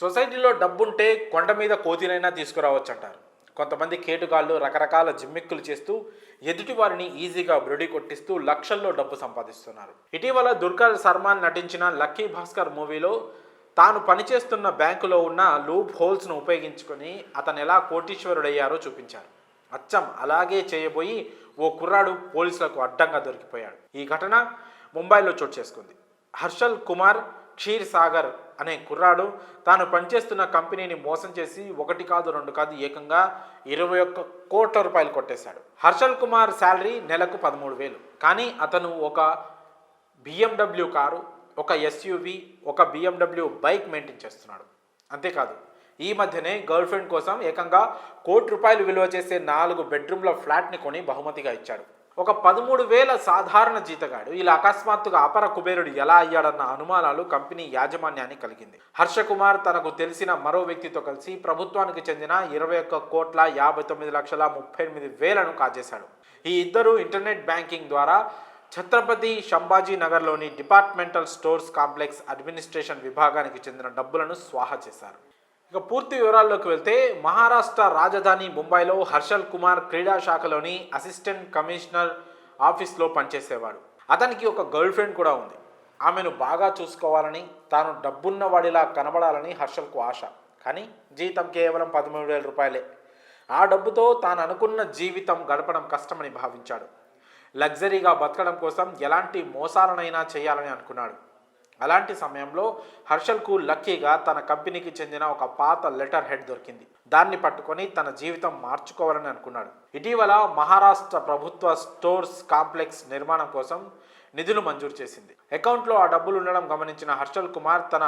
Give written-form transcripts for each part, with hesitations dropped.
సొసైటీలో డబ్బుంటే కొండ మీద కోతినైనా తీసుకురావచ్చు అంటారు. కొంతమంది కేటుగాళ్ళు రకరకాల జిమ్మిక్కులు చేస్తూ ఎదుటి వారిని ఈజీగా బ్రొడి కొట్టిస్తూ లక్షల్లో డబ్బు సంపాదిస్తున్నారు. ఇటీవల దుర్గా సల్మాన్ నటించిన లక్కీ భాస్కర్ మూవీలో తాను పనిచేస్తున్న బ్యాంకులో ఉన్న లూప్ హోల్స్ను ఉపయోగించుకొని అతను ఎలా కోటీశ్వరుడయ్యారో చూపించారు. అచ్చం అలాగే చేయబోయి ఓ కుర్రాడు పోలీసులకు అడ్డంగా దొరికిపోయాడు. ఈ ఘటన ముంబైలో చోటు చేసుకుంది. హర్షల్ కుమార్ క్షీర్ సాగర్ అనే కుర్రాడు తాను పనిచేస్తున్న కంపెనీని మోసం చేసి 1 కాదు 2 కాదు ఏకంగా 21 కోట్ల రూపాయలు కొట్టేశాడు. హర్షల్ కుమార్ శాలరీ నెలకు 13,000. కానీ అతను ఒక BMW కారు, ఒక SUV, ఒక BMW బైక్ మెయింటైన్ చేస్తున్నాడు. అంతేకాదు ఈ మధ్యనే గర్ల్ ఫ్రెండ్ కోసం ఏకంగా ₹1 కోటి విలువ చేసే 4 బెడ్రూమ్ల ఫ్లాట్ని కొని బహుమతిగా ఇచ్చాడు. ఒక 13,000 సాధారణ జీతగాడు ఇలా అకస్మాత్తుగా అపర కుబేరుడు ఎలా అయ్యాడన్న అనుమానాలు కంపెనీ యాజమాన్యాన్ని కలిగింది. హర్ష కుమార్ తనకు తెలిసిన మరో వ్యక్తితో కలిసి ప్రభుత్వానికి చెందిన 21,59,38,000 కాజేశాడు. ఈ ఇద్దరు ఇంటర్నెట్ బ్యాంకింగ్ ద్వారా ఛత్రపతి సంభాజీ నగర్లోని డిపార్ట్మెంటల్ స్టోర్స్ కాంప్లెక్స్ అడ్మినిస్ట్రేషన్ విభాగానికి చెందిన డబ్బులను స్వాహా చేశారు. ఇక పూర్తి వివరాల్లోకి వెళ్తే మహారాష్ట్ర రాజధాని ముంబైలో హర్షల్ కుమార్ క్రీడా శాఖలోని అసిస్టెంట్ కమిషనర్ ఆఫీస్లో పనిచేసేవాడు. అతనికి ఒక గర్ల్ ఫ్రెండ్ కూడా ఉంది. ఆమెను బాగా చూసుకోవాలని, తాను డబ్బున్నవాడిలా కనబడాలని హర్షల్కు ఆశ. కానీ జీతం కేవలం 13,000 రూపాయలే. ఆ డబ్బుతో తాను అనుకున్న జీవితం గడపడం కష్టమని భావించాడు. లగ్జరీగా బతకడం కోసం ఎలాంటి మోసాలనైనా చేయాలని అనుకున్నాడు. అలాంటి సమయంలో హర్షల్కు లక్కీగా తన కంపెనీకి చెందిన ఒక పాత లెటర్ హెడ్ దొరికింది. దాన్ని పట్టుకొని తన జీవితం మార్చుకోవాలని అనుకున్నాడు. ఇటీవల మహారాష్ట్ర ప్రభుత్వ స్టోర్స్ కాంప్లెక్స్ నిర్మాణం కోసం నిధులు మంజూరు చేసింది. అకౌంట్లో ఆ డబ్బులు ఉండడం గమనించిన హర్షల్ కుమార్ తన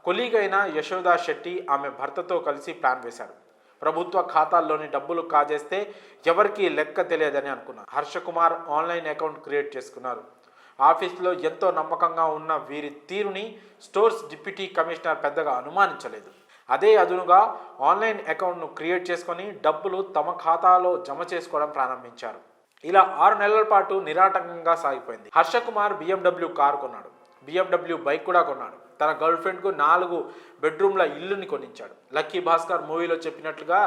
కొలీగ్ అయిన యశోదా శెట్టి ఆమె భర్తతో కలిసి ప్లాన్ వేశాడు. ప్రభుత్వ ఖాతాల్లోని డబ్బులు కాజేస్తే ఎవరికీ లెక్క తెలియదని అనుకున్నారు. Harsha Kumar online account create చేసుకున్నారు. ఆఫీస్లో ఎంతో నమ్మకంగా ఉన్న వీరి తీరుని స్టోర్స్ డిప్యూటీ కమిషనర్ పెద్దగా అనుమానించలేదు. అదే అదునుగా ఆన్లైన్ అకౌంట్ను క్రియేట్ చేసుకొని డబ్బులు తమ ఖాతాలో జమ చేసుకోవడం ప్రారంభించారు. ఇలా 6 నెలల పాటు నిరాటంకంగా సాగిపోయింది. హర్ష కుమార్ BMW కారు కొన్నాడు, BMW బైక్ కూడా కొన్నాడు. తన గర్ల్ ఫ్రెండ్కు 4 బెడ్రూమ్ల ఇల్లుని కొనించాడు. లక్కీ భాస్కర్ మూవీలో చెప్పినట్లుగా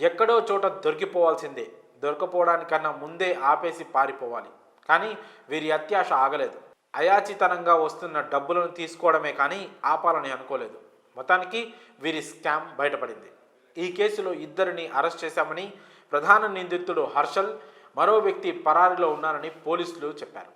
ఎక్కడో చోట దొరికిపోవాల్సిందే, దొరకపోవడానికన్నా ముందే ఆపేసి పారిపోవాలి. కానీ వీరి అత్యాశ ఆగలేదు. అయాచితనంగా వస్తున్న డబ్బులను తీసుకోవడమే కానీ ఆపాలని అనుకోలేదు. మొత్తానికి వీరి స్కామ్ బయటపడింది. ఈ కేసులో 2 అరెస్ట్ చేశామని, ప్రధాన నిందితుడు హర్షల్, మరో వ్యక్తి పరారీలో ఉన్నారని పోలీసులు చెప్పారు.